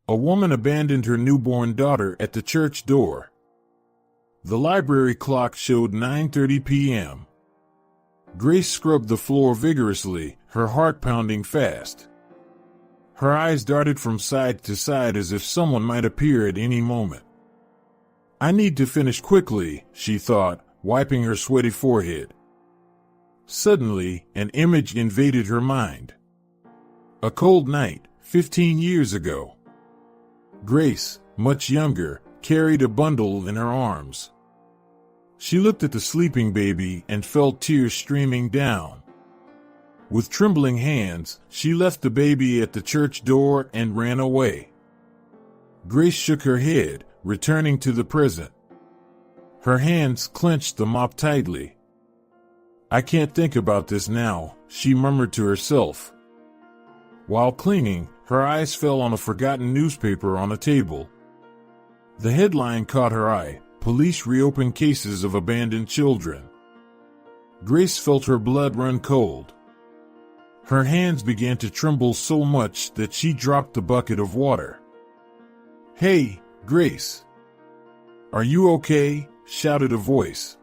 A woman abandoned her newborn daughter at the church door. The library clock showed 9:30 p.m. Grace scrubbed the floor vigorously, her heart pounding fast. Her eyes darted from side to side as if someone might appear at any moment. I need to finish quickly, she thought, wiping her sweaty forehead. Suddenly, an image invaded her mind. A cold night, 15 years ago. Grace, much younger, carried a bundle in her arms. She looked at the sleeping baby and felt tears streaming down. With trembling hands, she left the baby at the church door and ran away. Grace shook her head, returning to the present. Her hands clenched the mop tightly. I can't think about this now, she murmured to herself. While cleaning, her eyes fell on a forgotten newspaper on a table. The headline caught her eye: Police reopen cases of abandoned children. Grace felt her blood run cold. Her hands began to tremble so much that she dropped the bucket of water. Hey, Grace. Are you okay? Shouted a voice.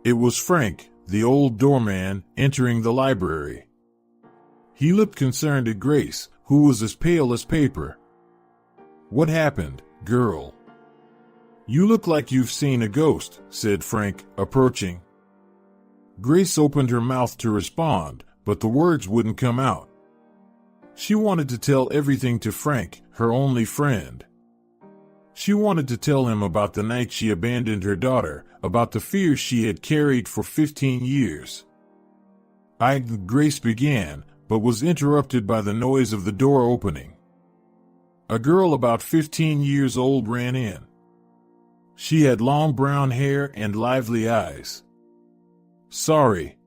It was Frank, the old doorman, entering the library. He looked concerned at Grace, who was as pale as paper. What happened, girl? You look like you've seen a ghost, said Frank, approaching. Grace opened her mouth to respond, but the words wouldn't come out. She wanted to tell everything to Frank, her only friend. She wanted to tell him about the night she abandoned her daughter, about the fears she had carried for 15 years. Grace began, but was interrupted by the noise of the door opening. A girl about 15 years old ran in. She had long brown hair and lively eyes. Sorry.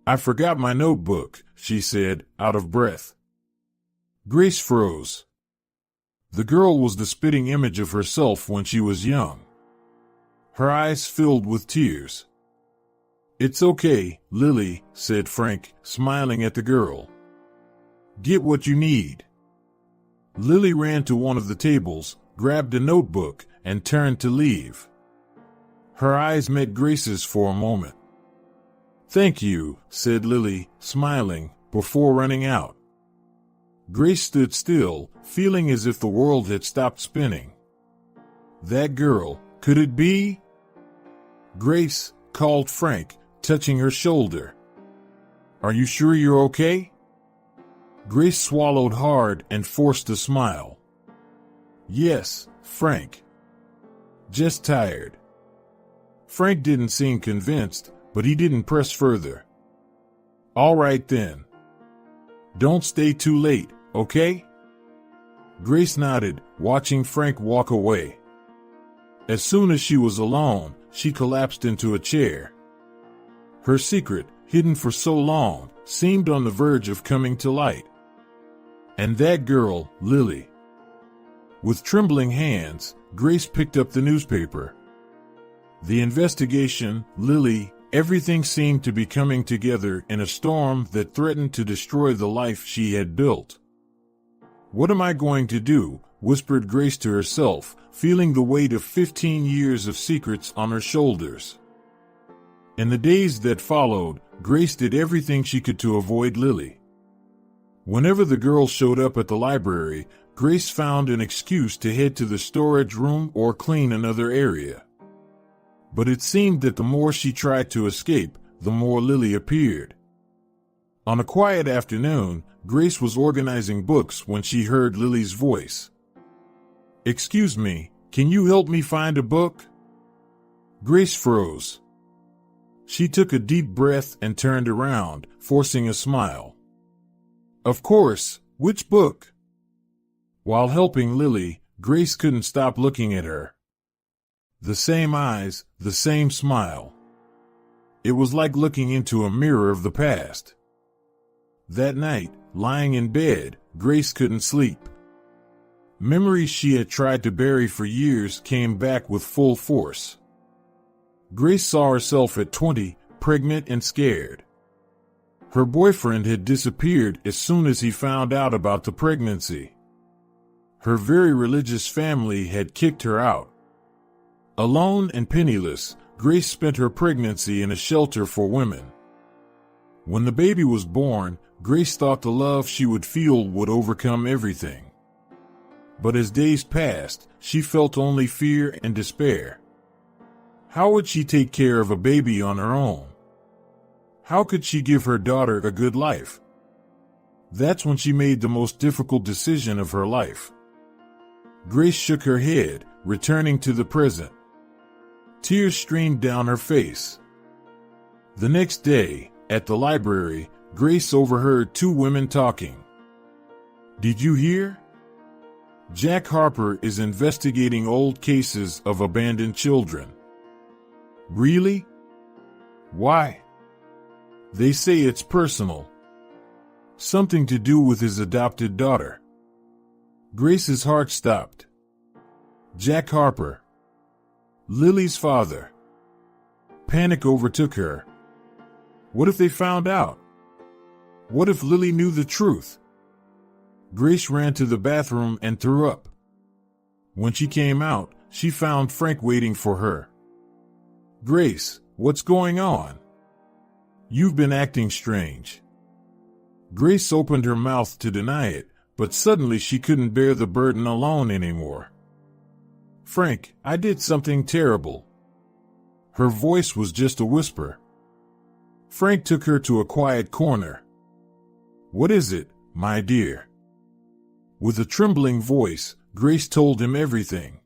I forgot my notebook, she said, out of breath. Grace froze. The girl was the spitting image of herself when she was young. Her eyes filled with tears. It's okay, Lily, said Frank, smiling at the girl. Get what you need. Lily ran to one of the tables, grabbed a notebook, and turned to leave. Her eyes met Grace's for a moment. Thank you, said Lily, smiling, before running out. Grace stood still, feeling as if the world had stopped spinning. That girl, could it be? Grace, called Frank, touching her shoulder. Are you sure you're okay? Grace swallowed hard and forced a smile. Yes, Frank. Just tired. Frank didn't seem convinced, but he didn't press further. All right then. Don't stay too late, okay? Grace nodded, watching Frank walk away. As soon as she was alone, she collapsed into a chair. Her secret, hidden for so long, seemed on the verge of coming to light. And that girl, Lily. With trembling hands, Grace picked up the newspaper. The investigation, Lily, everything seemed to be coming together in a storm that threatened to destroy the life she had built. What am I going to do? Whispered Grace to herself, feeling the weight of 15 years of secrets on her shoulders. In the days that followed, Grace did everything she could to avoid Lily. Whenever the girl showed up at the library, Grace found an excuse to head to the storage room or clean another area. But it seemed that the more she tried to escape, the more Lily appeared. On a quiet afternoon, Grace was organizing books when she heard Lily's voice. Excuse me, can you help me find a book? Grace froze. She took a deep breath and turned around, forcing a smile. Of course, which book? While helping Lily, Grace couldn't stop looking at her. The same eyes, the same smile. It was like looking into a mirror of the past. That night, lying in bed, Grace couldn't sleep. Memories she had tried to bury for years came back with full force. Grace saw herself at 20, pregnant and scared. Her boyfriend had disappeared as soon as he found out about the pregnancy. Her very religious family had kicked her out. Alone and penniless, Grace spent her pregnancy in a shelter for women. When the baby was born, Grace thought the love she would feel would overcome everything. But as days passed, she felt only fear and despair. How would she take care of a baby on her own? How could she give her daughter a good life? That's when she made the most difficult decision of her life. Grace shook her head, returning to the present. Tears streamed down her face. The next day, at the library, Grace overheard two women talking. "Did you hear? Jack Harper is investigating old cases of abandoned children." "Really? Why?" "They say it's personal. Something to do with his adopted daughter." Grace's heart stopped. Jack Harper, Lily's father. Panic overtook her. What if they found out? What if Lily knew the truth? Grace ran to the bathroom and threw up. When she came out, she found Frank waiting for her. "Grace, what's going on? You've been acting strange." Grace opened her mouth to deny it, but suddenly she couldn't bear the burden alone anymore. "Frank, I did something terrible." Her voice was just a whisper. Frank took her to a quiet corner. "What is it, my dear?" With a trembling voice, Grace told him everything.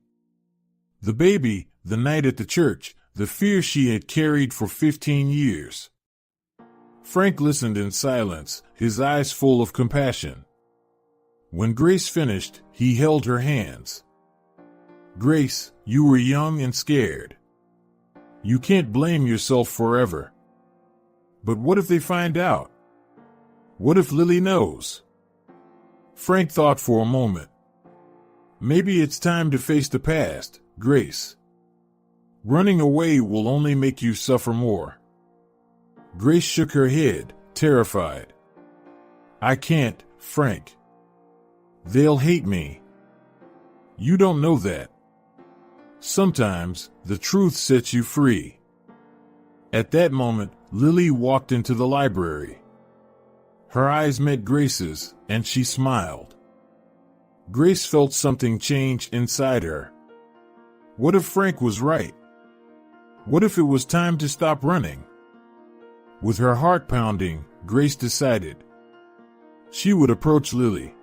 The baby, the night at the church, the fear she had carried for 15 years. Frank listened in silence, his eyes full of compassion. When Grace finished, he held her hands. "Grace, you were young and scared. You can't blame yourself forever. But what if they find out? What if Lily knows?" Frank thought for a moment. "Maybe it's time to face the past, Grace. Running away will only make you suffer more." Grace shook her head, terrified. "I can't, Frank. They'll hate me. You don't know that. Sometimes, the truth sets you free." At that moment, Lily walked into the library. Her eyes met Grace's, and she smiled. Grace felt something change inside her. What if Frank was right? What if it was time to stop running? With her heart pounding, Grace decided. She would approach Lily.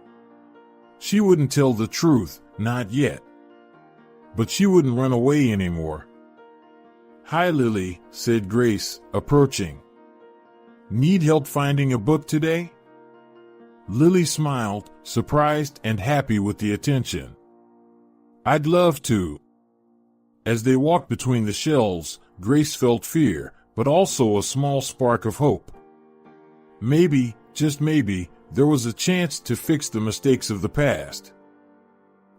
She wouldn't tell the truth, not yet. But she wouldn't run away anymore. "Hi, Lily," said Grace, approaching. "Need help finding a book today?" Lily smiled, surprised and happy with the attention. "I'd love to." As they walked between the shelves, Grace felt fear, but also a small spark of hope. Maybe, just maybe, there was a chance to fix the mistakes of the past.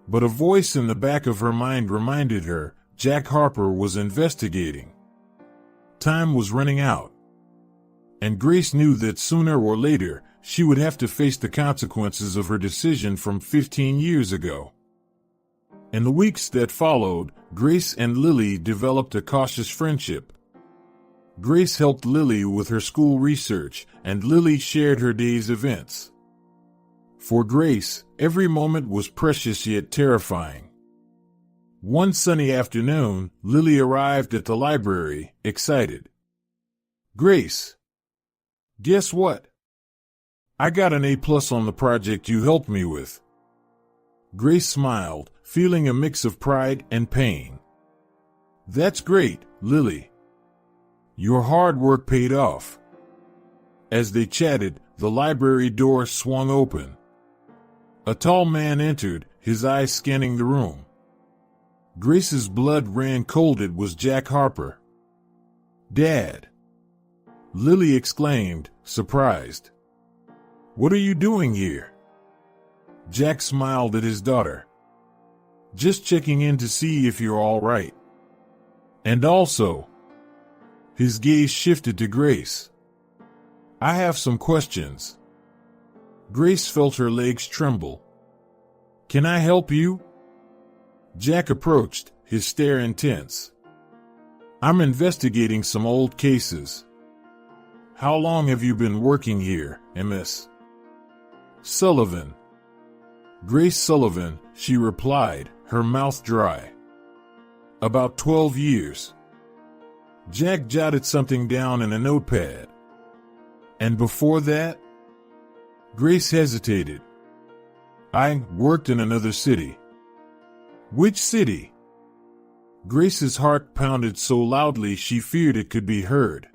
But a voice in the back of her mind reminded her Jack Harper was investigating. Time was running out. And Grace knew that sooner or later, she would have to face the consequences of her decision from 15 years ago. In the weeks that followed, Grace and Lily developed a cautious friendship. Grace helped Lily with her school research, and Lily shared her day's events. For Grace, every moment was precious yet terrifying. One sunny afternoon, Lily arrived at the library, excited. "Grace, guess what? I got an A+ on the project you helped me with." Grace smiled, feeling a mix of pride and pain. "That's great, Lily. Your hard work paid off." As they chatted, the library door swung open. A tall man entered, his eyes scanning the room. Grace's blood ran cold. It was Jack Harper. "Dad!" Lily exclaimed, surprised. "What are you doing here?" Jack smiled at his daughter. "Just checking in to see if you're all right. And also..." His gaze shifted to Grace. "I have some questions." Grace felt her legs tremble. Can I help you? Jack approached, his stare intense. I'm investigating some old cases. How long have you been working here, Miss Sullivan? Grace Sullivan, she replied, her mouth dry. About 12 years. Jack jotted something down in a notepad. And before that? Grace hesitated. I worked in another city. Which city? Grace's heart pounded so loudly she feared it could be heard.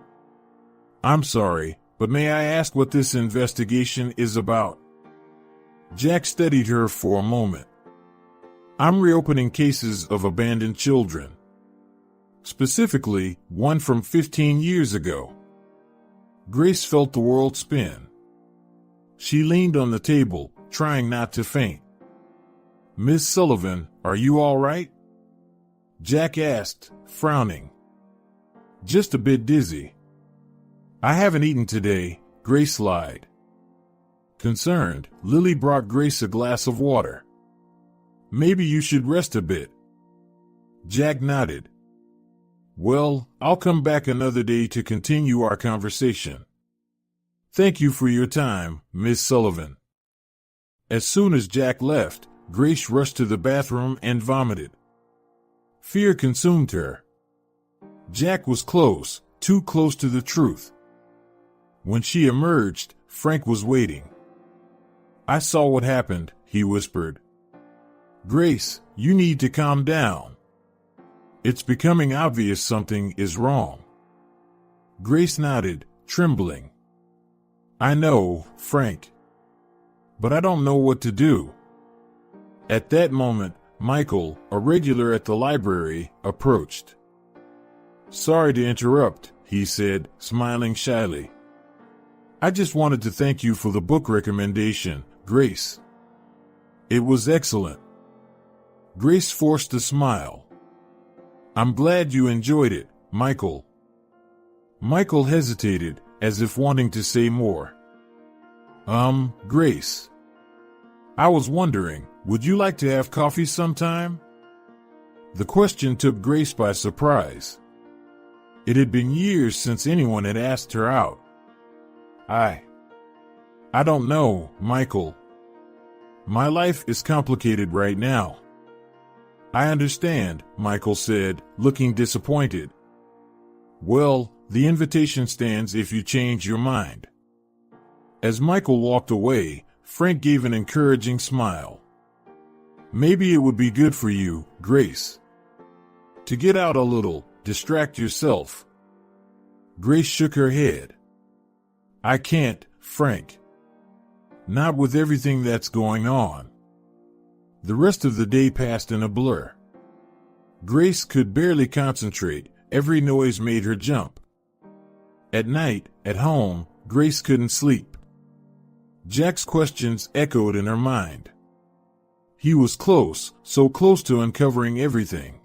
I'm sorry, but may I ask what this investigation is about? Jack studied her for a moment. I'm reopening cases of abandoned children. Specifically, one from 15 years ago. Grace felt the world spin. She leaned on the table, trying not to faint. Miss Sullivan, are you all right? Jack asked, frowning. Just a bit dizzy. I haven't eaten today, Grace lied. Concerned, Lily brought Grace a glass of water. Maybe you should rest a bit. Jack nodded. Well, I'll come back another day to continue our conversation. Thank you for your time, Miss Sullivan. As soon as Jack left, Grace rushed to the bathroom and vomited. Fear consumed her. Jack was close, too close to the truth. When she emerged, Frank was waiting. I saw what happened, he whispered. Grace, you need to calm down. It's becoming obvious something is wrong. Grace nodded, trembling. I know, Frank. But I don't know what to do. At that moment, Michael, a regular at the library, approached. Sorry to interrupt, he said, smiling shyly. I just wanted to thank you for the book recommendation, Grace. It was excellent. Grace forced a smile. I'm glad you enjoyed it, Michael. Michael hesitated, as if wanting to say more. Grace. I was wondering, would you like to have coffee sometime? The question took Grace by surprise. It had been years since anyone had asked her out. I don't know, Michael. My life is complicated right now. I understand, Michael said, looking disappointed. Well, the invitation stands if you change your mind. As Michael walked away, Frank gave an encouraging smile. Maybe it would be good for you, Grace. To get out a little, distract yourself. Grace shook her head. I can't, Frank. Not with everything that's going on. The rest of the day passed in a blur. Grace could barely concentrate, every noise made her jump. At night, at home, Grace couldn't sleep. Jack's questions echoed in her mind. He was close, so close to uncovering everything.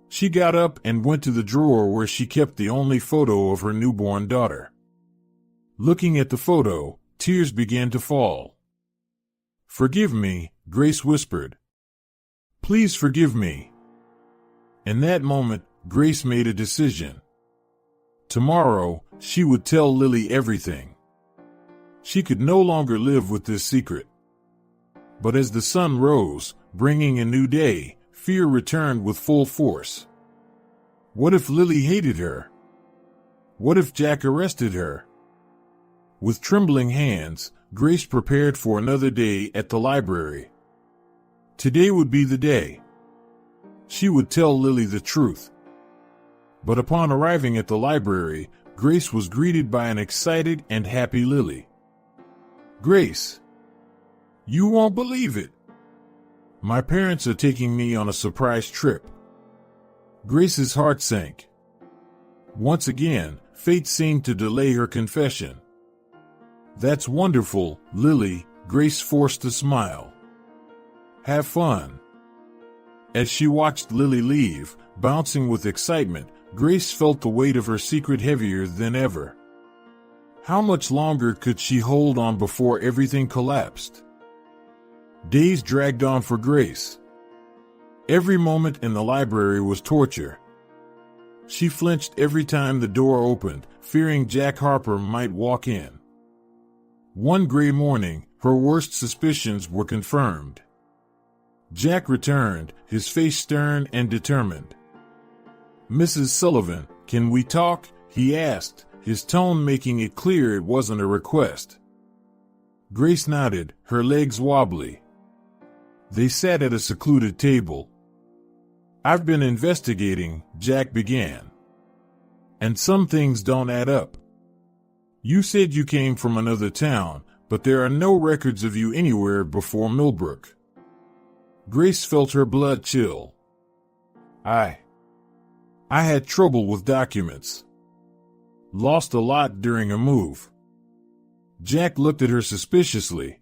She got up and went to the drawer where she kept the only photo of her newborn daughter. Looking at the photo, tears began to fall. Forgive me, Grace whispered. Please forgive me. In that moment, Grace made a decision. Tomorrow, she would tell Lily everything. She could no longer live with this secret. But as the sun rose, bringing a new day, fear returned with full force. What if Lily hated her? What if Jack arrested her? With trembling hands, Grace prepared for another day at the library. Today would be the day. She would tell Lily the truth. But upon arriving at the library, Grace was greeted by an excited and happy Lily. Grace, you won't believe it. My parents are taking me on a surprise trip. Grace's heart sank. Once again, fate seemed to delay her confession. That's wonderful, Lily, Grace forced a smile. Have fun. As she watched Lily leave, bouncing with excitement, Grace felt the weight of her secret heavier than ever. How much longer could she hold on before everything collapsed? Days dragged on for Grace. Every moment in the library was torture. She flinched every time the door opened, fearing Jack Harper might walk in. One gray morning, her worst suspicions were confirmed. Jack returned, his face stern and determined. "Mrs. Sullivan, can we talk?" he asked, his tone making it clear it wasn't a request. Grace nodded, her legs wobbly. They sat at a secluded table. "I've been investigating," Jack began. "And some things don't add up. You said you came from another town, but there are no records of you anywhere before Millbrook." Grace felt her blood chill. I had trouble with documents. Lost a lot during a move." Jack looked at her suspiciously.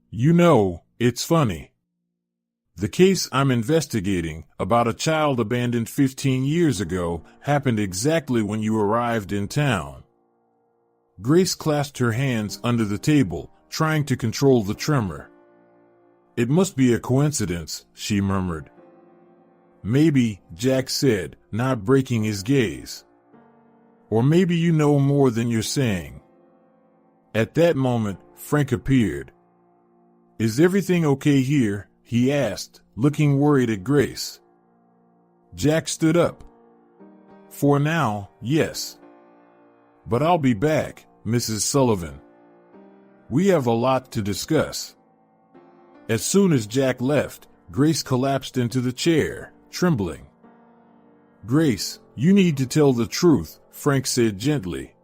"You know, it's funny. The case I'm investigating, about a child abandoned 15 years ago, happened exactly when you arrived in town." Grace clasped her hands under the table, trying to control the tremor. "It must be a coincidence," she murmured. "Maybe," Jack said, not breaking his gaze. "Or maybe you know more than you're saying." At that moment, Frank appeared. "Is everything okay here?" he asked, looking worried at Grace. Jack stood up. "For now, yes. But I'll be back, Mrs. Sullivan. We have a lot to discuss." As soon as Jack left, Grace collapsed into the chair, trembling. "Grace, you need to tell the truth," Frank said gently.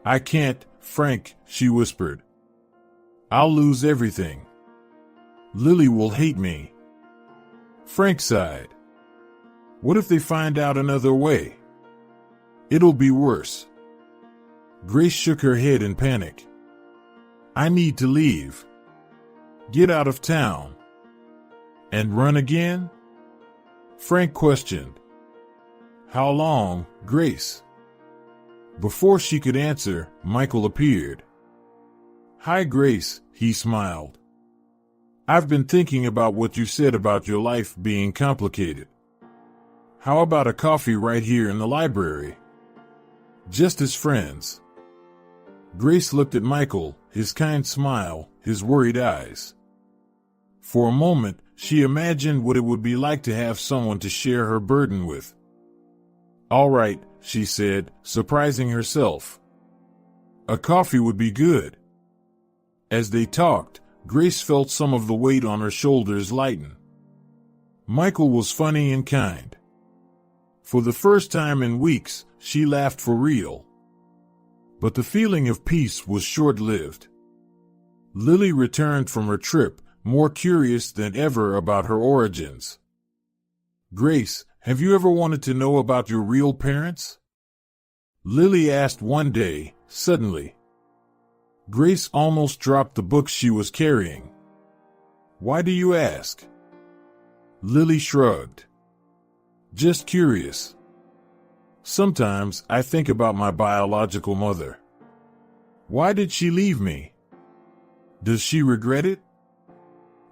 "I can't, Frank," she whispered. "I'll lose everything. Lily will hate me." Frank sighed. "What if they find out another way?" "It'll be worse." Grace shook her head in panic. "I need to leave. Get out of town." "And run again?" Frank questioned. "How long, Grace?" Before she could answer, Michael appeared. "Hi, Grace," he smiled. "I've been thinking about what you said about your life being complicated. How about a coffee right here in the library? Just as friends." Grace looked at Michael, his kind smile, his worried eyes. For a moment, she imagined what it would be like to have someone to share her burden with. "All right," she said, surprising herself. "A coffee would be good." As they talked, Grace felt some of the weight on her shoulders lighten. Michael was funny and kind. For the first time in weeks, she laughed for real. But the feeling of peace was short-lived. Lily returned from her trip, more curious than ever about her origins. "Grace, have you ever wanted to know about your real parents?" Lily asked one day, suddenly. Grace almost dropped the book she was carrying. "Why do you ask?" Lily shrugged. "Just curious. Sometimes I think about my biological mother. Why did she leave me? Does she regret it?"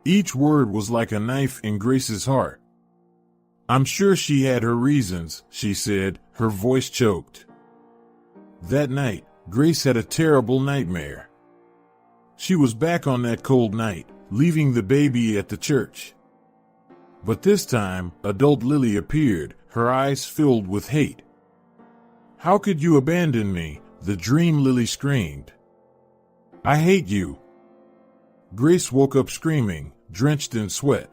Each word was like a knife in Grace's heart. "I'm sure she had her reasons," she said, her voice choked. That night, Grace had a terrible nightmare. She was back on that cold night, leaving the baby at the church. But this time, adult Lily appeared, her eyes filled with hate. "How could you abandon me?" the dream Lily screamed. "I hate you." Grace woke up screaming, drenched in sweat.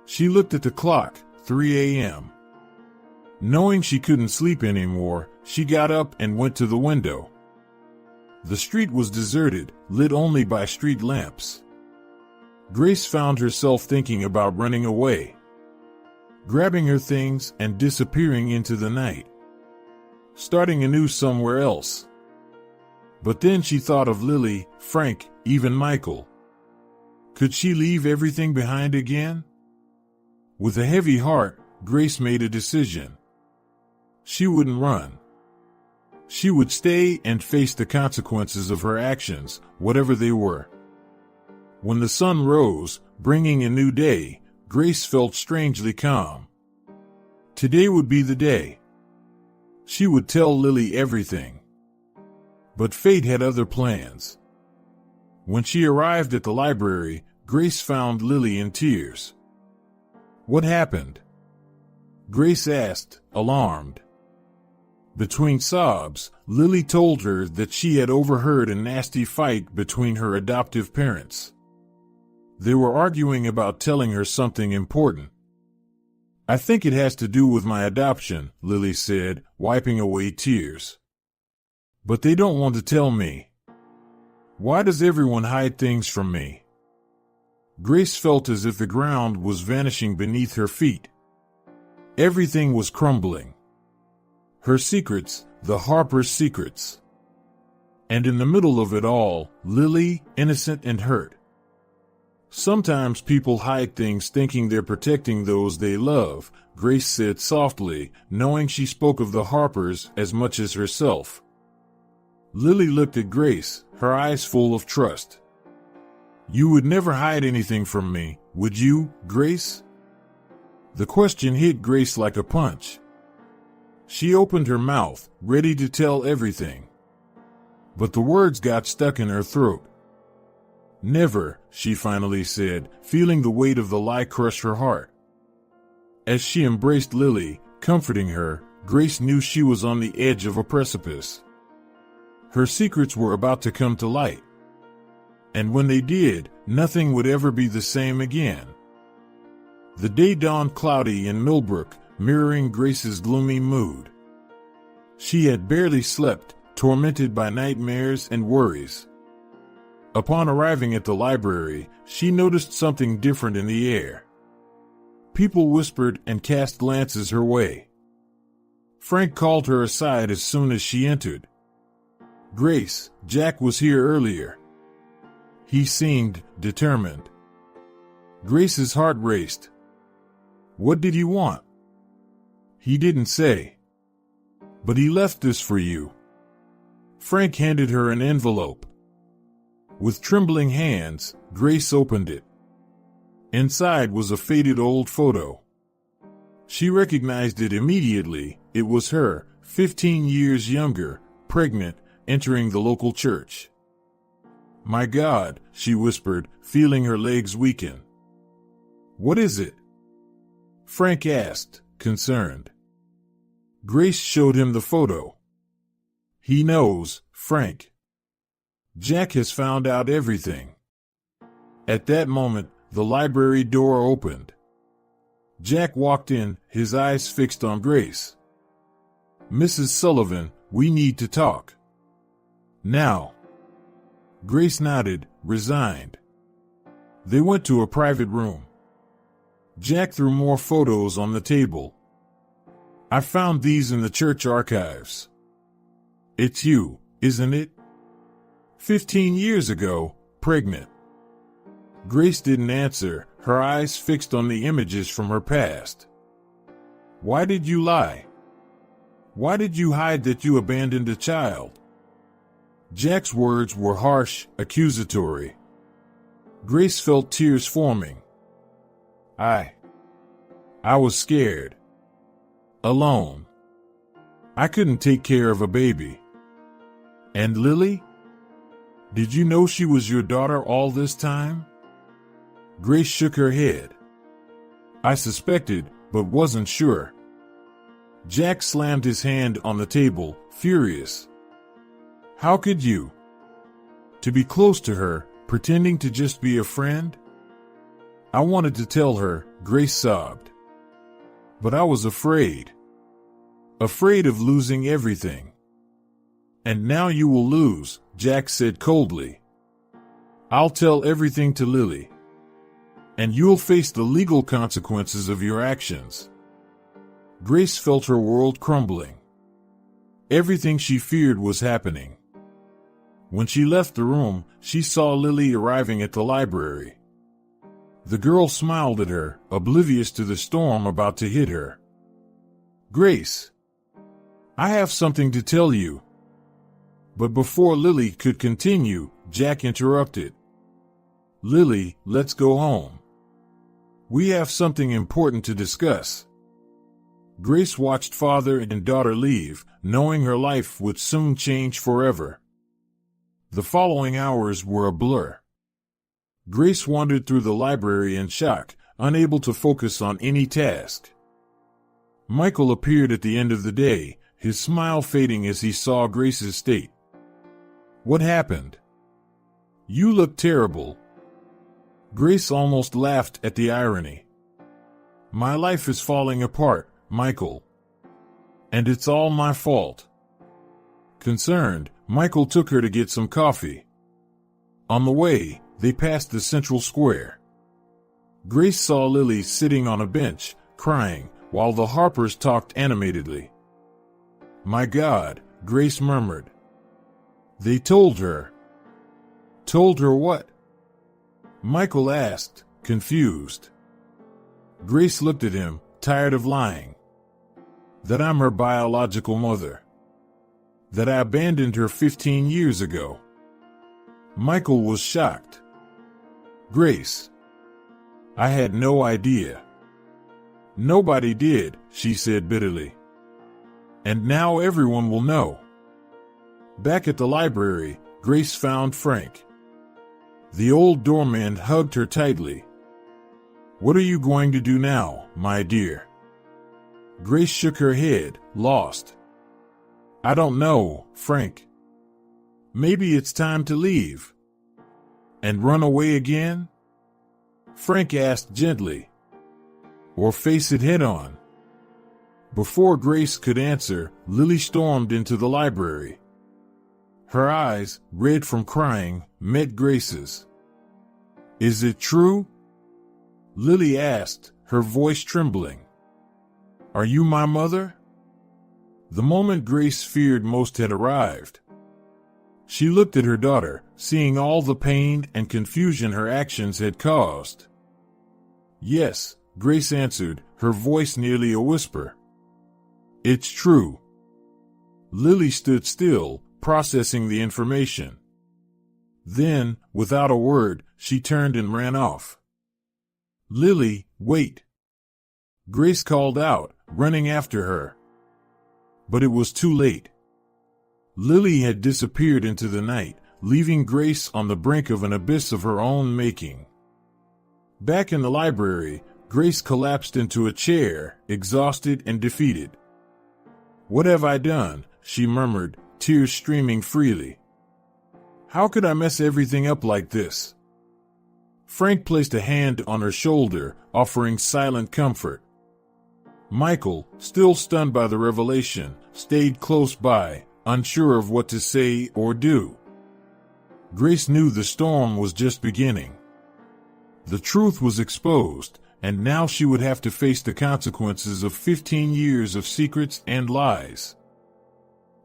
She looked at the clock, 3 a.m. Knowing she couldn't sleep anymore, she got up and went to the window. The street was deserted, lit only by street lamps. Grace found herself thinking about running away, grabbing her things and disappearing into the night, starting anew somewhere else. But then she thought of Lily, Frank, even Michael. Could she leave everything behind again? With a heavy heart, Grace made a decision. She wouldn't run. She would stay and face the consequences of her actions, whatever they were. When the sun rose, bringing a new day, Grace felt strangely calm. Today would be the day. She would tell Lily everything. But fate had other plans. When she arrived at the library, Grace found Lily in tears. "What happened?" Grace asked, alarmed. Between sobs, Lily told her that she had overheard a nasty fight between her adoptive parents. They were arguing about telling her something important. "I think it has to do with my adoption," Lily said, wiping away tears. "But they don't want to tell me. Why does everyone hide things from me?" Grace felt as if the ground was vanishing beneath her feet. Everything was crumbling. Her secrets, the Harper's secrets. And in the middle of it all, Lily, innocent and hurt. "Sometimes people hide things thinking they're protecting those they love," Grace said softly, knowing she spoke of the Harpers as much as herself. Lily looked at Grace, her eyes full of trust. "You would never hide anything from me, would you, Grace?" The question hit Grace like a punch. She opened her mouth, ready to tell everything. But the words got stuck in her throat. "Never," she finally said, feeling the weight of the lie crush her heart. As she embraced Lily, comforting her, Grace knew she was on the edge of a precipice. Her secrets were about to come to light. And when they did, nothing would ever be the same again. The day dawned cloudy in Millbrook, mirroring Grace's gloomy mood. She had barely slept, tormented by nightmares and worries. Upon arriving at the library, she noticed something different in the air. People whispered and cast glances her way. Frank called her aside as soon as she entered. "Grace, Jack was here earlier." He seemed determined. Grace's heart raced. "What did he want?" "He didn't say. But he left this for you." Frank handed her an envelope. With trembling hands, Grace opened it. Inside was a faded old photo. She recognized it immediately. It was her, 15 years younger, pregnant, entering the local church. "My God," she whispered, feeling her legs weaken. "What is it?" Frank asked, concerned. Grace showed him the photo. "He knows, Frank. Jack has found out everything." At that moment, the library door opened. Jack walked in, his eyes fixed on Grace. "Mrs. Sullivan, we need to talk. Now." Grace nodded, resigned. They went to a private room. Jack threw more photos on the table. "I found these in the church archives." "It's you, isn't it? 15 years ago, pregnant." Grace didn't answer, her eyes fixed on the images from her past. "Why did you lie? Why did you hide that you abandoned a child?" Jack's words were harsh, accusatory. Grace felt tears forming. I was scared. Alone. I couldn't take care of a baby. And Lily? Did you know she was your daughter all this time? Grace shook her head. "I suspected, but wasn't sure." Jack slammed his hand on the table, furious. "How could you? To be close to her, pretending to just be a friend?" "I wanted to tell her," Grace sobbed. "But I was afraid. Afraid of losing everything." "And now you will lose," Jack said coldly. "I'll tell everything to Lily. And you'll face the legal consequences of your actions." Grace felt her world crumbling. Everything she feared was happening. When she left the room, she saw Lily arriving at the library. The girl smiled at her, oblivious to the storm about to hit her. "Grace, I have something to tell you." But before Lily could continue, Jack interrupted. "Lily, let's go home. We have something important to discuss." Grace watched father and daughter leave, knowing her life would soon change forever. The following hours were a blur. Grace wandered through the library in shock, unable to focus on any task. Michael appeared at the end of the day, his smile fading as he saw Grace's state. "What happened? You look terrible." Grace almost laughed at the irony. "My life is falling apart, Michael. And it's all my fault." Concerned, Michael took her to get some coffee. On the way, they passed the central square. Grace saw Lily sitting on a bench, crying, while the Harpers talked animatedly. "My God," Grace murmured. "They told her." "Told her what?" Michael asked, confused. Grace looked at him, tired of lying. "That I'm her biological mother. That I abandoned her 15 years ago." Michael was shocked. "Grace, I had no idea." "Nobody did," she said bitterly. "And now everyone will know." Back at the library, Grace found Frank. The old doorman hugged her tightly. "What are you going to do now, my dear?" Grace shook her head, lost. "I don't know, Frank. Maybe it's time to leave." "And run away again?" Frank asked gently. "Or face it head on?" Before Grace could answer, Lily stormed into the library. Her eyes, red from crying, met Grace's. "Is it true?" Lily asked, her voice trembling. "Are you my mother?" The moment Grace feared most had arrived. She looked at her daughter, seeing all the pain and confusion her actions had caused. "Yes," Grace answered, her voice nearly a whisper. "It's true." Lily stood still, processing the information. Then, without a word, she turned and ran off. "Lily, wait!" Grace called out, running after her. But it was too late. Lily had disappeared into the night, leaving Grace on the brink of an abyss of her own making. Back in the library, Grace collapsed into a chair, exhausted and defeated. "What have I done?" she murmured, tears streaming freely. "How could I mess everything up like this?" Frank placed a hand on her shoulder, offering silent comfort. Michael, still stunned by the revelation, stayed close by, unsure of what to say or do. Grace knew the storm was just beginning. The truth was exposed, and now she would have to face the consequences of 15 years of secrets and lies.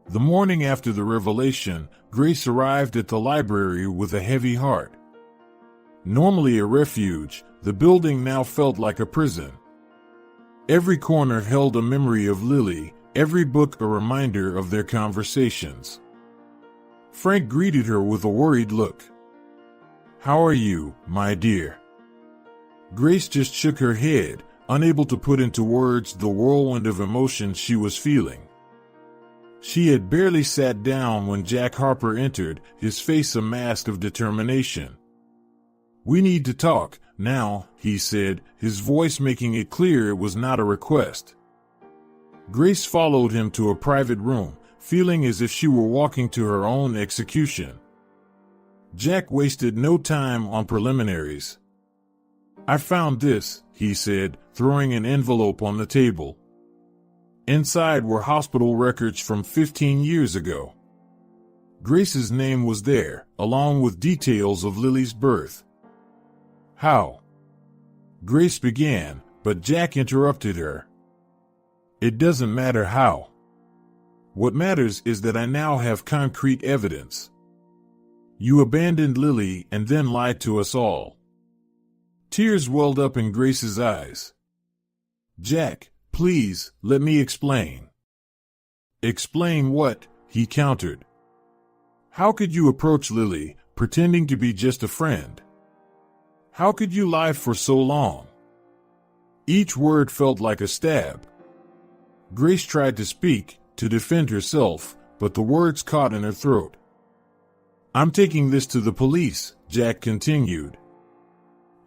The morning after the revelation, Grace arrived at the library with a heavy heart. Normally a refuge, the building now felt like a prison. Every corner held a memory of Lily, every book a reminder of their conversations. Frank greeted her with a worried look. "How are you, my dear?" Grace just shook her head, unable to put into words the whirlwind of emotions she was feeling. She had barely sat down when Jack Harper entered, his face a mask of determination. "We need to talk, now," he said, his voice making it clear it was not a request. Grace followed him to a private room, feeling as if she were walking to her own execution. Jack wasted no time on preliminaries. "I found this," he said, throwing an envelope on the table. Inside were hospital records from 15 years ago. Grace's name was there, along with details of Lily's birth. "How?" Grace began, but Jack interrupted her. "It doesn't matter how. What matters is that I now have concrete evidence. You abandoned Lily and then lied to us all." Tears welled up in Grace's eyes. "Jack, please, let me explain." "Explain what?" he countered. "How could you approach Lily, pretending to be just a friend? How could you lie for so long? Each word felt like a stab. Grace tried to speak, to defend herself, but the words caught in her throat. I'm taking this to the police, Jack continued.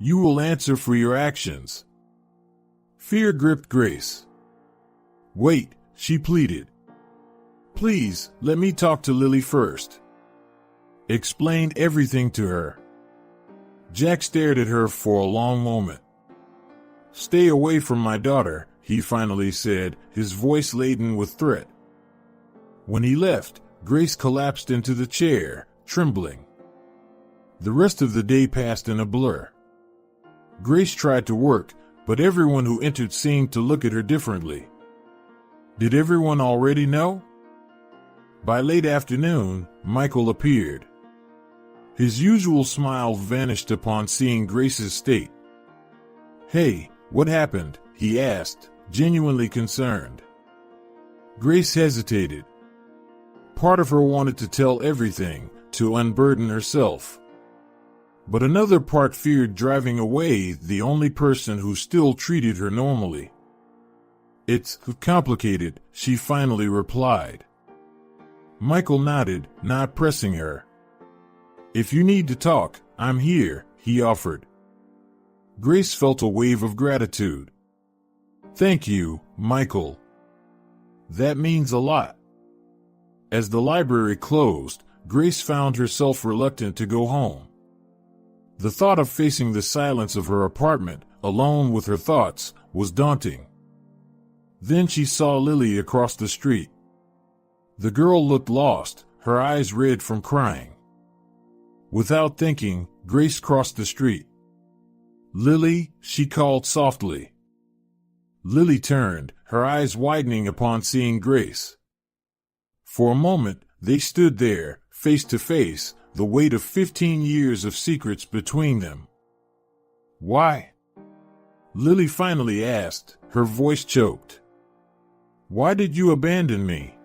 You will answer for your actions. Fear gripped Grace. Wait, she pleaded. Please, let me talk to Lily first. Explained everything to her. Jack stared at her for a long moment. Stay away from my daughter, he finally said, his voice laden with threat. When he left, Grace collapsed into the chair, trembling. The rest of the day passed in a blur. Grace tried to work, but everyone who entered seemed to look at her differently. Did everyone already know? By late afternoon, Michael appeared. His usual smile vanished upon seeing Grace's state. Hey, what happened? He asked, genuinely concerned. Grace hesitated. Part of her wanted to tell everything, to unburden herself. But another part feared driving away the only person who still treated her normally. It's complicated, she finally replied. Michael nodded, not pressing her. If you need to talk, I'm here, he offered. Grace felt a wave of gratitude. Thank you, Michael. That means a lot. As the library closed, Grace found herself reluctant to go home. The thought of facing the silence of her apartment, alone with her thoughts, was daunting. Then she saw Lily across the street. The girl looked lost, her eyes red from crying. Without thinking, Grace crossed the street. Lily, she called softly. Lily turned, her eyes widening upon seeing Grace. For a moment, they stood there, face to face, the weight of 15 years of secrets between them. Why? Lily finally asked, her voice choked. Why did you abandon me?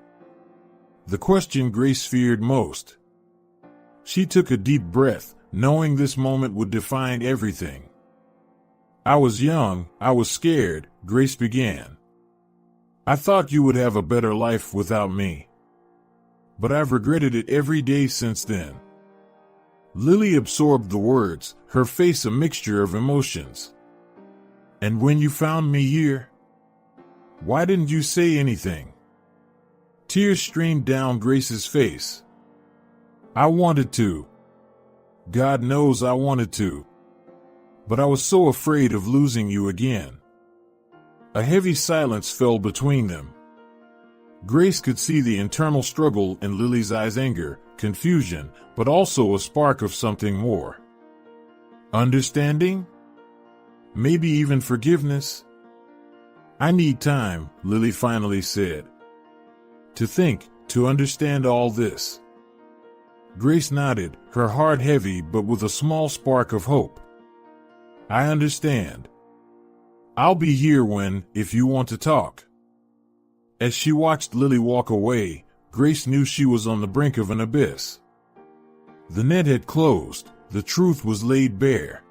The question Grace feared most. She took a deep breath, knowing this moment would define everything. I was young, I was scared, Grace began. I thought you would have a better life without me. But I've regretted it every day since then. Lily absorbed the words, her face a mixture of emotions. And when you found me here? Why didn't you say anything? Tears streamed down Grace's face. I wanted to. God knows I wanted to. But I was so afraid of losing you again. A heavy silence fell between them. Grace could see the internal struggle in Lily's eyes, anger, confusion, but also a spark of something more. Understanding? Maybe even forgiveness? I need time, Lily finally said. To think, to understand all this. Grace nodded, her heart heavy but with a small spark of hope. I understand. I'll be here if you want to talk. As she watched Lily walk away, Grace knew she was on the brink of an abyss. The net had closed, the truth was laid bare.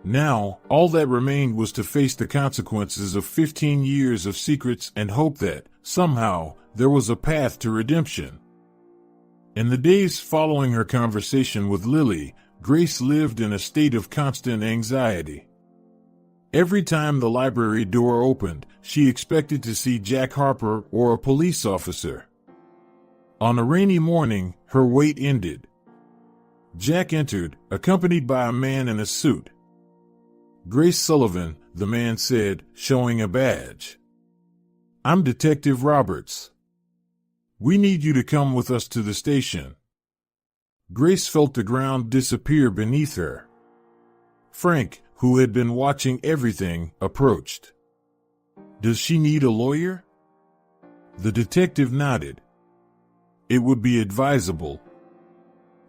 Now, all that remained was to face the consequences of 15 years of secrets and hope that, somehow, there was a path to redemption. In the days following her conversation with Lily, Grace lived in a state of constant anxiety. Every time the library door opened, she expected to see Jack Harper or a police officer. On a rainy morning, her wait ended. Jack entered, accompanied by a man in a suit. Grace Sullivan, the man said, showing a badge. I'm Detective Roberts. We need you to come with us to the station. Grace felt the ground disappear beneath her. Frank, who had been watching everything, approached. Does she need a lawyer? The detective nodded. It would be advisable.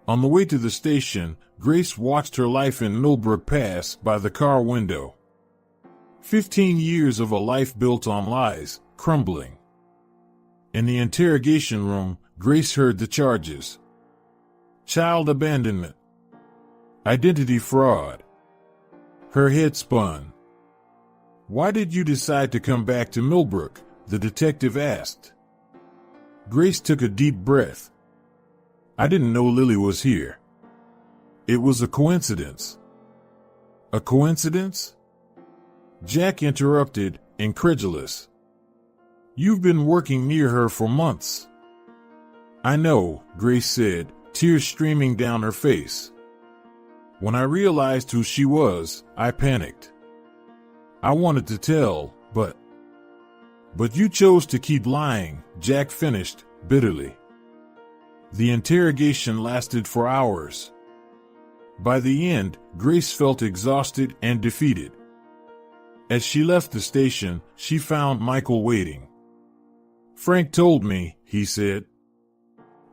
On the way to the station, Grace watched her life in Millbrook pass by the car window. 15 years of a life built on lies, crumbling. In the interrogation room, Grace heard the charges. Child abandonment. Identity fraud. Her head spun. "Why did you decide to come back to Millbrook?" the detective asked. Grace took a deep breath. "I didn't know Lily was here. It was a coincidence." "A coincidence?" Jack interrupted, incredulous. "You've been working near her for months." "I know," Grace said, tears streaming down her face. "When I realized who she was, I panicked. I wanted to tell, but you chose to keep lying," Jack finished, bitterly. The interrogation lasted for hours. By the end, Grace felt exhausted and defeated. As she left the station, she found Michael waiting. "Frank told me," he said.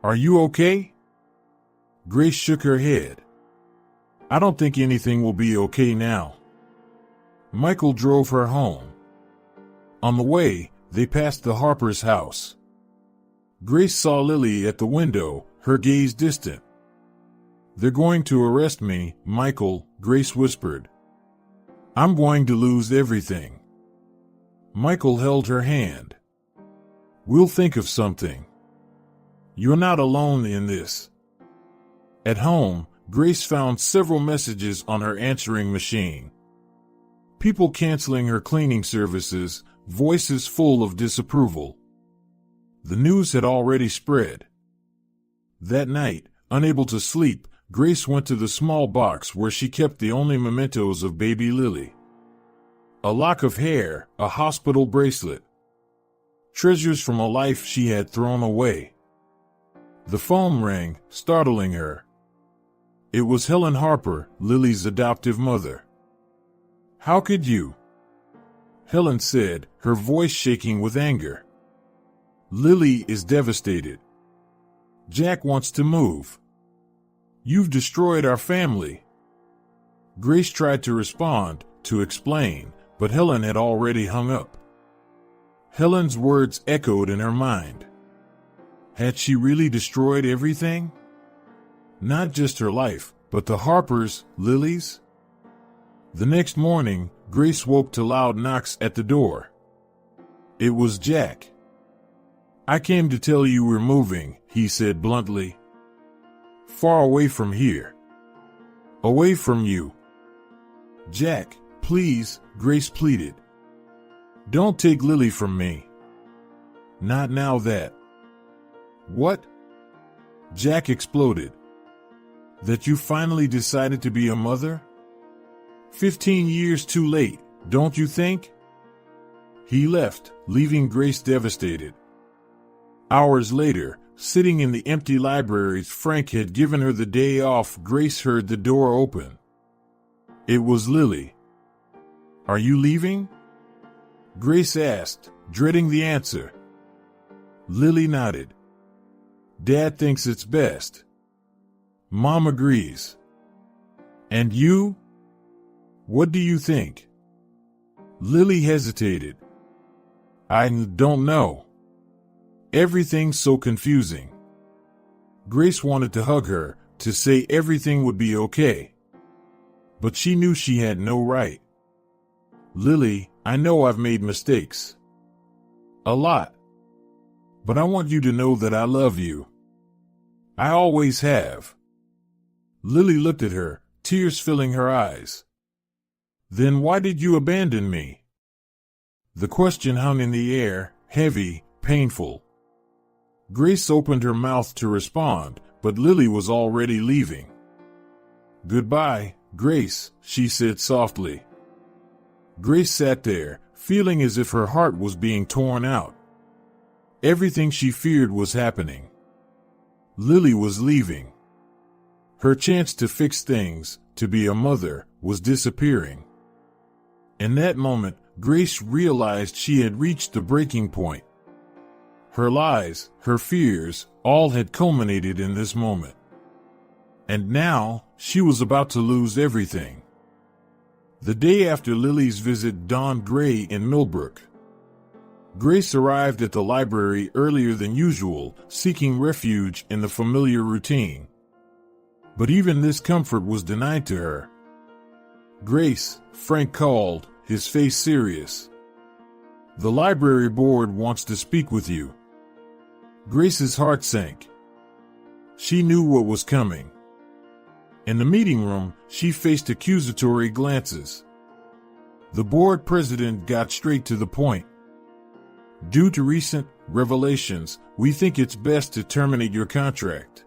"Are you okay?" Grace shook her head. "I don't think anything will be okay now." Michael drove her home. On the way, they passed the Harper's house. Grace saw Lily at the window, her gaze distant. "They're going to arrest me, Michael," Grace whispered. "I'm going to lose everything." Michael held her hand. "We'll think of something. You're not alone in this." At home, Grace found several messages on her answering machine. People canceling her cleaning services, voices full of disapproval. The news had already spread. That night, unable to sleep, Grace went to the small box where she kept the only mementos of baby Lily. A lock of hair, a hospital bracelet. Treasures from a life she had thrown away. The phone rang, startling her. It was Helen Harper, Lily's adoptive mother. "How could you?" Helen said, her voice shaking with anger. "Lily is devastated. Jack wants to move. You've destroyed our family." Grace tried to respond, to explain, but Helen had already hung up. Helen's words echoed in her mind. Had she really destroyed everything? Not just her life, but the Harpers, Lily's? The next morning, Grace woke to loud knocks at the door. It was Jack. "I came to tell you we're moving," he said bluntly. "Far away from here. Away from you." "Jack, please," Grace pleaded. "Don't take Lily from me." "Not now that." "What?" Jack exploded. "That you finally decided to be a mother? 15 years too late, don't you think?" He left, leaving Grace devastated. Hours later, sitting in the empty library Frank had given her the day off, Grace heard the door open. It was Lily. "Are you leaving?" Grace asked, dreading the answer. Lily nodded. "Dad thinks it's best." Mom agrees. "And you? What do you think?" Lily hesitated. "I don't know. Everything's so confusing." Grace wanted to hug her, to say everything would be okay. But she knew she had no right. "Lily, I know I've made mistakes. A lot. But I want you to know that I love you. I always have." Lily looked at her, tears filling her eyes. "Then why did you abandon me?" The question hung in the air, heavy, painful. Grace opened her mouth to respond, but Lily was already leaving. "Goodbye, Grace," she said softly. Grace sat there, feeling as if her heart was being torn out. Everything she feared was happening. Lily was leaving. Her chance to fix things, to be a mother, was disappearing. In that moment, Grace realized she had reached the breaking point. Her lies, her fears, all had culminated in this moment. And now, she was about to lose everything. The day after Lily's visit dawned gray in Millbrook. Grace arrived at the library earlier than usual, seeking refuge in the familiar routine. But even this comfort was denied to her. "Grace," Frank called, his face serious. "The library board wants to speak with you." Grace's heart sank. She knew what was coming. In the meeting room, she faced accusatory glances. The board president got straight to the point. "Due to recent revelations, we think it's best to terminate your contract."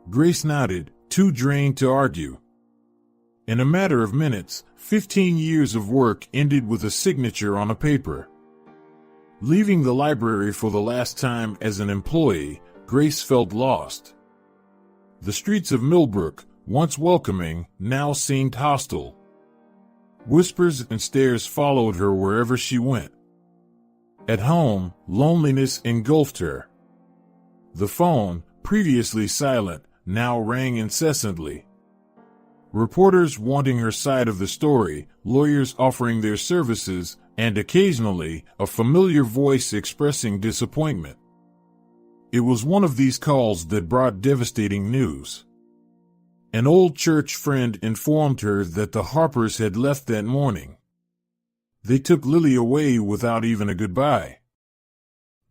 Grace nodded, too drained to argue. In a matter of minutes, 15 years of work ended with a signature on a paper. Leaving the library for the last time as an employee, Grace felt lost. The streets of Millbrook, once welcoming, now seemed hostile. Whispers and stares followed her wherever she went. At home, loneliness engulfed her. The phone, previously silent, now rang incessantly. Reporters wanting her side of the story, lawyers offering their services, and occasionally, a familiar voice expressing disappointment. It was one of these calls that brought devastating news. An old church friend informed her that the Harpers had left that morning. They took Lily away without even a goodbye.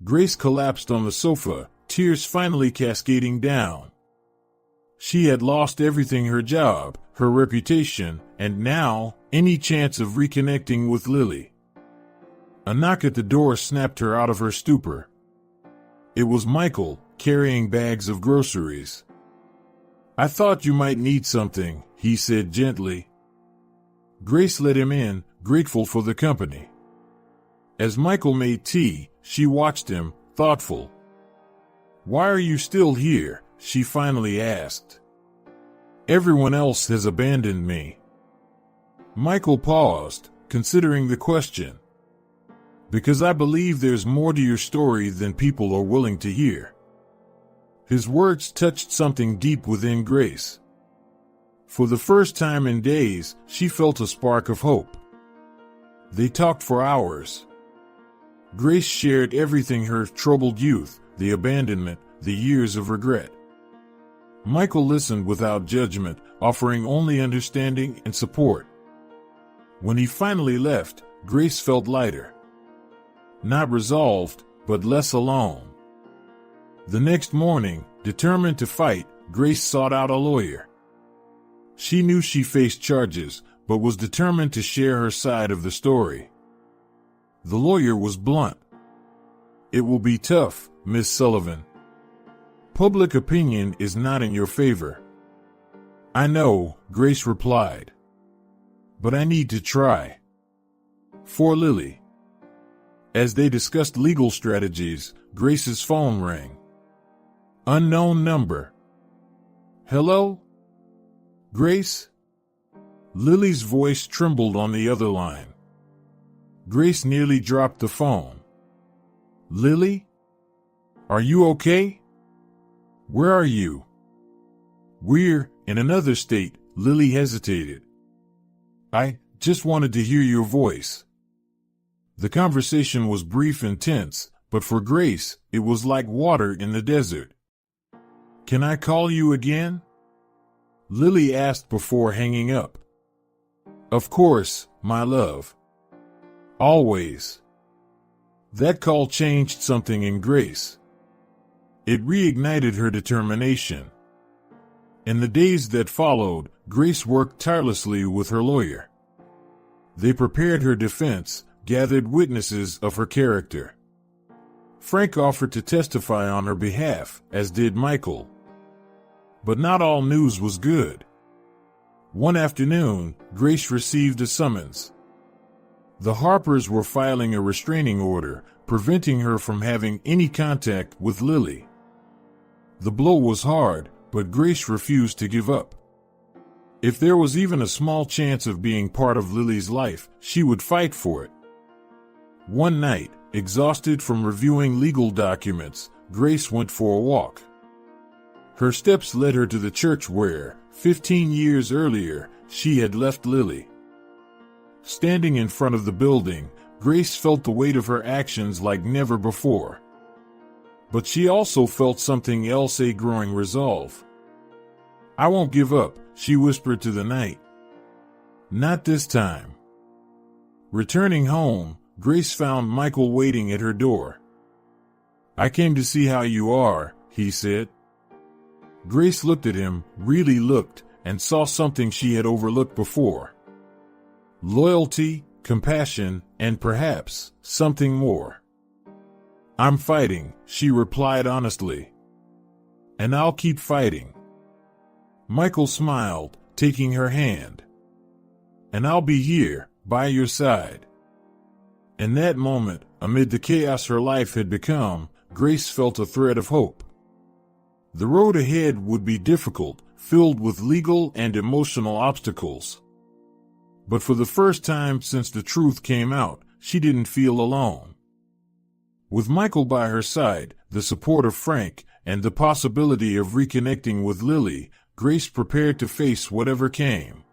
Grace collapsed on the sofa, tears finally cascading down. She had lost everything: her job, her reputation, and now, any chance of reconnecting with Lily. A knock at the door snapped her out of her stupor. It was Michael, carrying bags of groceries. "I thought you might need something," he said gently. Grace let him in, grateful for the company. As Michael made tea, she watched him, thoughtful. "Why are you still here?" she finally asked. "Everyone else has abandoned me." Michael paused, considering the question. "Because I believe there's more to your story than people are willing to hear." His words touched something deep within Grace. For the first time in days, she felt a spark of hope. They talked for hours. Grace shared everything: her troubled youth, the abandonment, the years of regret. Michael listened without judgment, offering only understanding and support. When he finally left, Grace felt lighter. Not resolved, but less alone. The next morning, determined to fight, Grace sought out a lawyer. She knew she faced charges, but was determined to share her side of the story. The lawyer was blunt. "It will be tough, Miss Sullivan. Public opinion is not in your favor." "I know," Grace replied. "But I need to try. For Lily." As they discussed legal strategies, Grace's phone rang. Unknown number. "Hello? Grace?" Lily's voice trembled on the other line. Grace nearly dropped the phone. "Lily? Are you okay? Where are you?" "We're in another state," Lily hesitated. "I just wanted to hear your voice." The conversation was brief and tense, but for Grace, it was like water in the desert. "Can I call you again?" Lily asked before hanging up. "Of course, my love. Always." That call changed something in Grace. It reignited her determination. In the days that followed, Grace worked tirelessly with her lawyer. They prepared her defense, gathered witnesses of her character. Frank offered to testify on her behalf, as did Michael. But not all news was good. One afternoon, Grace received a summons. The Harpers were filing a restraining order, preventing her from having any contact with Lily. The blow was hard, but Grace refused to give up. If there was even a small chance of being part of Lily's life, she would fight for it. One night, exhausted from reviewing legal documents, Grace went for a walk. Her steps led her to the church where, 15 years earlier, she had left Lily. Standing in front of the building, Grace felt the weight of her actions like never before. But she also felt something else: a growing resolve. "I won't give up," she whispered to the night. Not this time. Returning home, Grace found Michael waiting at her door. "I came to see how you are," he said. Grace looked at him, really looked, and saw something she had overlooked before. Loyalty, compassion, and perhaps something more. "I'm fighting," she replied honestly. "And I'll keep fighting." Michael smiled, taking her hand. "And I'll be here, by your side." In that moment, amid the chaos her life had become, Grace felt a thread of hope. The road ahead would be difficult, filled with legal and emotional obstacles. But for the first time since the truth came out, she didn't feel alone. With Michael by her side, the support of Frank, and the possibility of reconnecting with Lily, Grace prepared to face whatever came.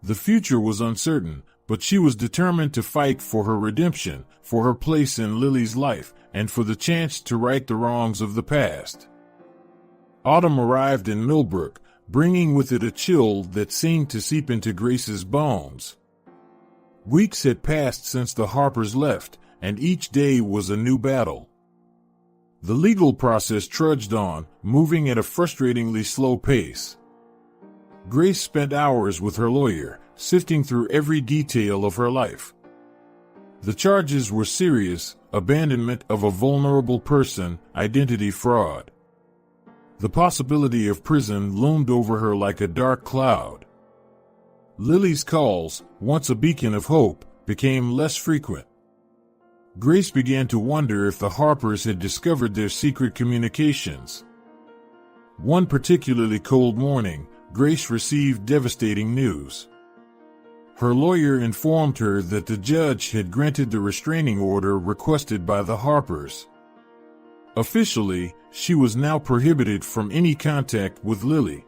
The future was uncertain, but she was determined to fight for her redemption, for her place in Lily's life, and for the chance to right the wrongs of the past. Autumn arrived in Millbrook, bringing with it a chill that seemed to seep into Grace's bones. Weeks had passed since the Harpers left, and each day was a new battle. The legal process trudged on, moving at a frustratingly slow pace. Grace spent hours with her lawyer, sifting through every detail of her life. The charges were serious: abandonment of a vulnerable person, identity fraud. The possibility of prison loomed over her like a dark cloud. Lily's calls, once a beacon of hope, became less frequent. Grace began to wonder if the Harpers had discovered their secret communications. One particularly cold morning, Grace received devastating news. Her lawyer informed her that the judge had granted the restraining order requested by the Harpers. Officially, she was now prohibited from any contact with Lily.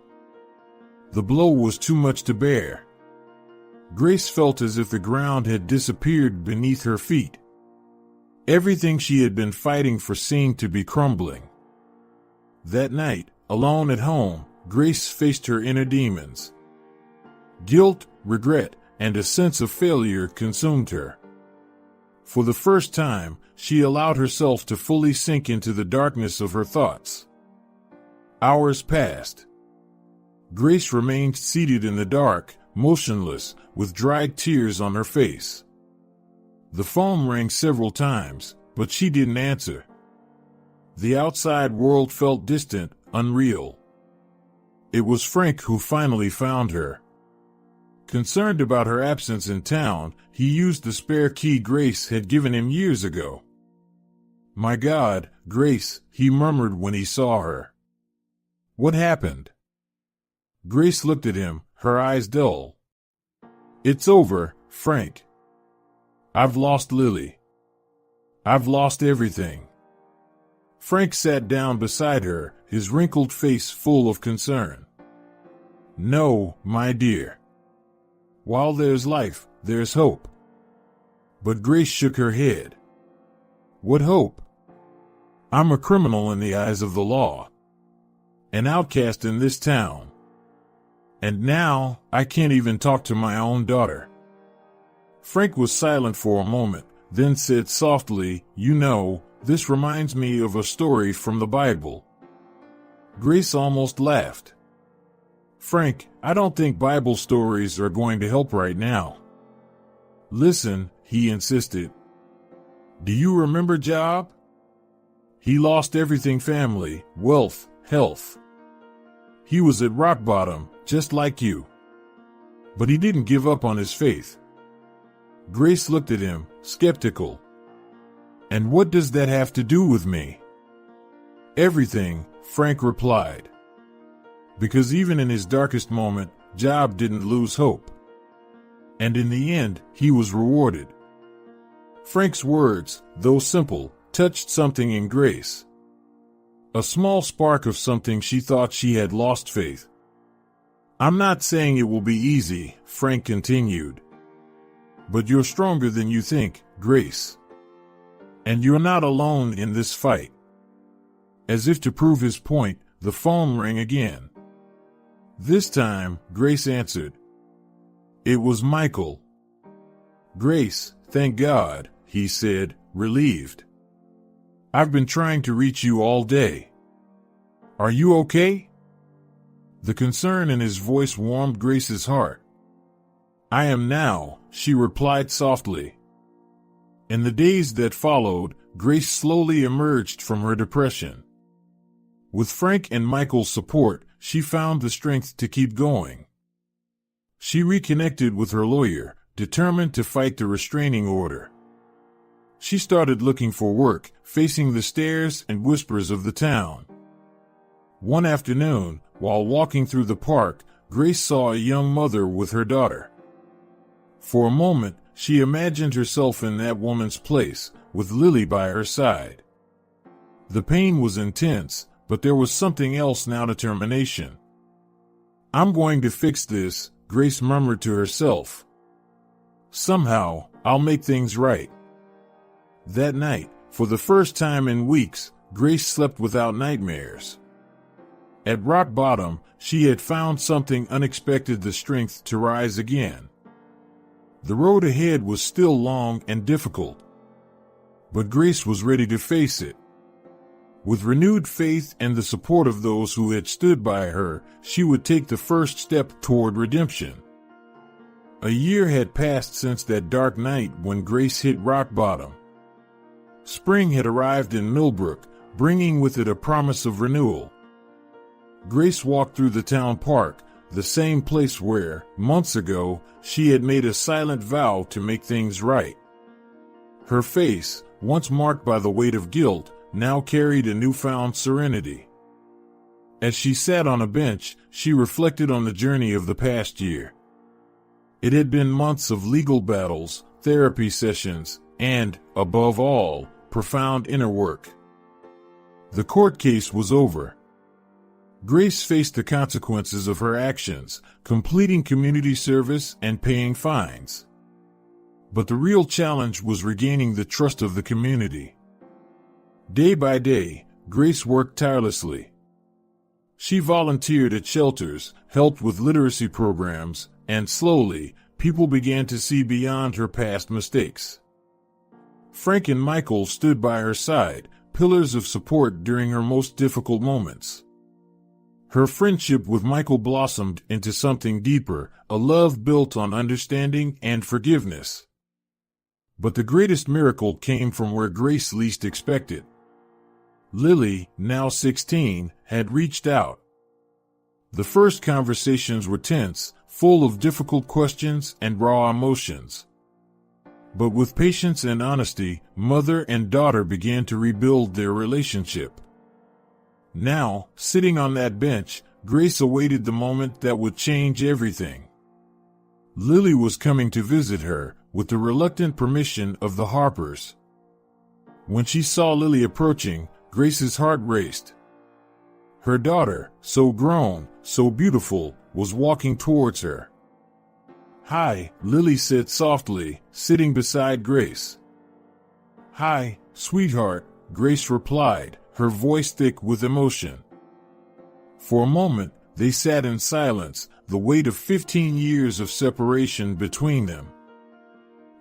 The blow was too much to bear. Grace felt as if the ground had disappeared beneath her feet. Everything she had been fighting for seemed to be crumbling. That night, alone at home, Grace faced her inner demons. Guilt, regret, and a sense of failure consumed her. For the first time, she allowed herself to fully sink into the darkness of her thoughts. Hours passed. Grace remained seated in the dark, motionless, with dried tears on her face. The phone rang several times, but she didn't answer. The outside world felt distant, unreal. It was Frank who finally found her. Concerned about her absence in town, he used the spare key Grace had given him years ago. "My God, Grace," he murmured when he saw her. "What happened?" Grace looked at him, her eyes dull. "It's over, Frank. I've lost Lily. I've lost everything." Frank sat down beside her, his wrinkled face full of concern. "No, my dear. While there's life, there's hope." But Grace shook her head. "What hope? I'm a criminal in the eyes of the law. An outcast in this town. And now, I can't even talk to my own daughter." Frank was silent for a moment, then said softly, "You know, this reminds me of a story from the Bible." Grace almost laughed. "Frank, I don't think Bible stories are going to help right now." "Listen," he insisted. "Do you remember Job? He lost everything: family, wealth, health. He was at rock bottom, just like you. But he didn't give up on his faith." Grace looked at him, skeptical. "And what does that have to do with me?" "Everything," Frank replied. "Because even in his darkest moment, Job didn't lose hope. And in the end, he was rewarded." Frank's words, though simple, touched something in Grace. A small spark of something she thought she had lost faith. "I'm not saying it will be easy," Frank continued. "But you're stronger than you think, Grace. And you're not alone in this fight." As if to prove his point, the phone rang again. This time, Grace answered. It was Michael. "Grace, thank God," he said, relieved. "I've been trying to reach you all day. Are you okay?" The concern in his voice warmed Grace's heart. "I am now," she replied softly. In the days that followed, Grace slowly emerged from her depression. With Frank and Michael's support, she found the strength to keep going. She reconnected with her lawyer, determined to fight the restraining order. She started looking for work, facing the stares and whispers of the town. One afternoon, while walking through the park, Grace saw a young mother with her daughter. For a moment, she imagined herself in that woman's place, with Lily by her side. The pain was intense, but there was something else now: determination. "I'm going to fix this," Grace murmured to herself. "Somehow, I'll make things right." That night, for the first time in weeks, Grace slept without nightmares. At rock bottom, she had found something unexpected: the strength to rise again. The road ahead was still long and difficult, but Grace was ready to face it. With renewed faith and the support of those who had stood by her, she would take the first step toward redemption. A year had passed since that dark night when Grace hit rock bottom. Spring had arrived in Millbrook, bringing with it a promise of renewal. Grace walked through the town park, the same place where, months ago, she had made a silent vow to make things right. Her face, once marked by the weight of guilt, now carried a newfound serenity. As she sat on a bench, she reflected on the journey of the past year. It had been months of legal battles, therapy sessions, and, above all, profound inner work. The court case was over. Grace faced the consequences of her actions, completing community service and paying fines. But the real challenge was regaining the trust of the community. Day by day, Grace worked tirelessly. She volunteered at shelters, helped with literacy programs, and slowly, people began to see beyond her past mistakes. Frank and Michael stood by her side, pillars of support during her most difficult moments. Her friendship with Michael blossomed into something deeper, a love built on understanding and forgiveness. But the greatest miracle came from where Grace least expected. Lily, now 16, had reached out. The first conversations were tense, full of difficult questions and raw emotions. But with patience and honesty, mother and daughter began to rebuild their relationship. Now, sitting on that bench, Grace awaited the moment that would change everything. Lily was coming to visit her, with the reluctant permission of the Harpers. When she saw Lily approaching, Grace's heart raced. Her daughter, so grown, so beautiful, was walking towards her. "Hi," Lily said softly, sitting beside Grace. "Hi, sweetheart," Grace replied, her voice thick with emotion. For a moment, they sat in silence, the weight of 15 years of separation between them.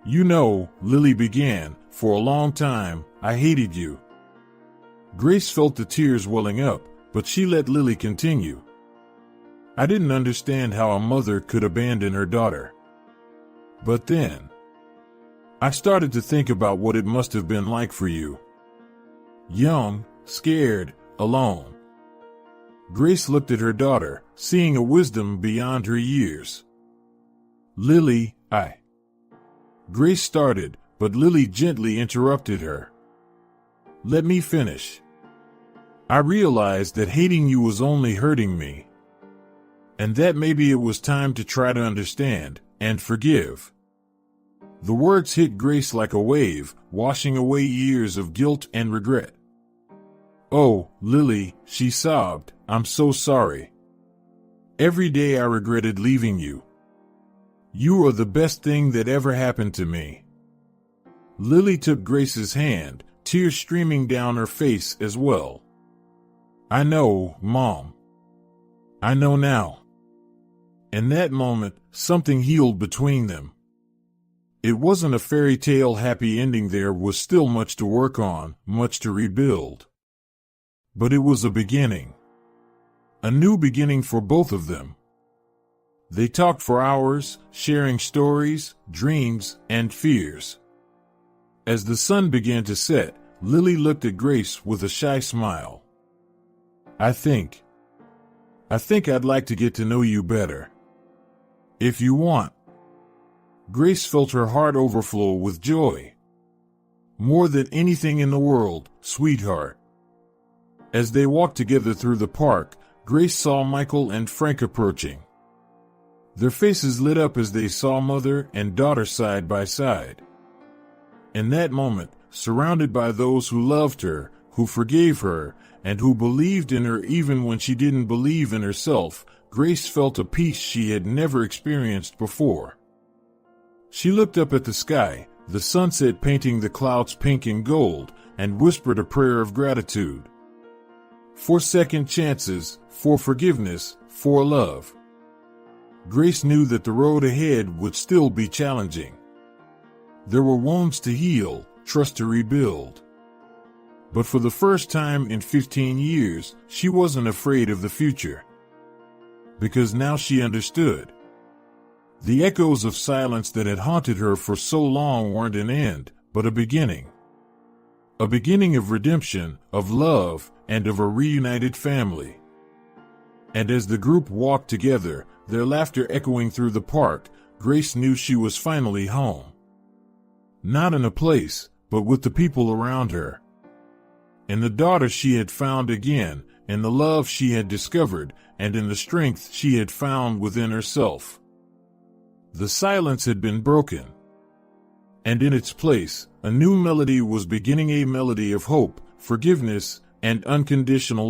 "You know," Lily began, "for a long time, I hated you." Grace felt the tears welling up, but she let Lily continue. "I didn't understand how a mother could abandon her daughter. But then, I started to think about what it must have been like for you. Young, scared, alone." Grace looked at her daughter, seeing a wisdom beyond her years. "Lily, Grace started, but Lily gently interrupted her. "Let me finish. I realized that hating you was only hurting me, and that maybe it was time to try to understand and forgive." The words hit Grace like a wave, washing away years of guilt and regret. "Oh, Lily," she sobbed, "I'm so sorry. Every day I regretted leaving you. You are the best thing that ever happened to me." Lily took Grace's hand, tears streaming down her face as well. "I know, Mom. I know now. In that moment, something healed between them. It wasn't a fairy tale happy ending. There was still much to work on, much to rebuild. But it was a beginning. A new beginning for both of them. They talked for hours, sharing stories, dreams, and fears. As the sun began to set, Lily looked at Grace with a shy smile. I think I'd like to get to know you better. If you want. Grace felt her heart overflow with joy. More than anything in the world, sweetheart. As they walked together through the park, Grace saw Michael and Frank approaching. Their faces lit up as they saw mother and daughter side by side. In that moment, surrounded by those who loved her, who forgave her, and who believed in her even when she didn't believe in herself, Grace felt a peace she had never experienced before. She looked up at the sky, the sunset painting the clouds pink and gold, and whispered a prayer of gratitude. For second chances, for forgiveness, for love. Grace knew that the road ahead would still be challenging. There were wounds to heal, trust to rebuild. But for the first time in 15 years, she wasn't afraid of the future. Because now she understood. The echoes of silence that had haunted her for so long weren't an end, but a beginning. A beginning of redemption, of love, and of a reunited family. And as the group walked together, their laughter echoing through the park, Grace knew she was finally home. Not in a place, but with the people around her. In the daughter she had found again, in the love she had discovered, and in the strength she had found within herself. The silence had been broken. And in its place, a new melody was beginning, a melody of hope, forgiveness, and unconditional love.